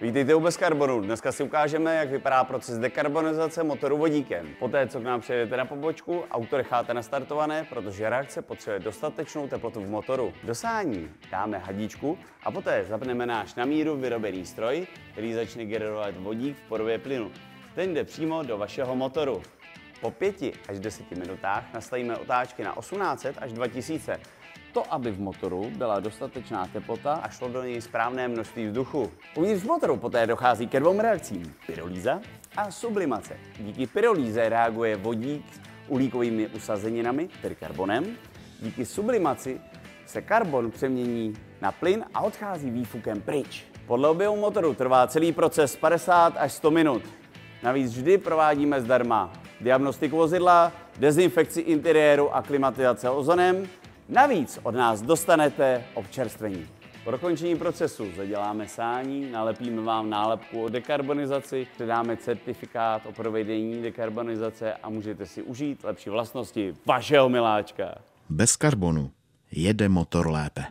Vítejte u Bez karbonu. Dneska si ukážeme, jak vypadá proces dekarbonizace motoru vodíkem. Poté, co k nám přijedete na pobočku, auto necháte nastartované, protože reakce potřebuje dostatečnou teplotu v motoru. Do sání dáme hadičku a poté zapneme náš na míru vyrobený stroj, který začne generovat vodík v podobě plynu. Ten jde přímo do vašeho motoru. Po 5 až 10 minutách nastavíme otáčky na 1800 až 2000. To, aby v motoru byla dostatečná teplota a šlo do něj správné množství vzduchu. Uvnitř motoru poté dochází ke 2 reakcím. Pyrolýza a sublimace. Díky pyrolýze reaguje vodík s uhlíkovými usazeninami, tedy karbonem. Díky sublimaci se karbon přemění na plyn a odchází výfukem pryč. Podle objemu motoru trvá celý proces 50 až 100 minut. Navíc vždy provádíme zdarma diagnostiku vozidla, dezinfekci interiéru a klimatizace ozonem. Navíc od nás dostanete občerstvení. Po dokončení procesu zaděláme sání, nalepíme vám nálepku o dekarbonizaci, předáme certifikát o provedení dekarbonizace a můžete si užít lepší vlastnosti vašeho miláčka. Bez karbonu jede motor lépe.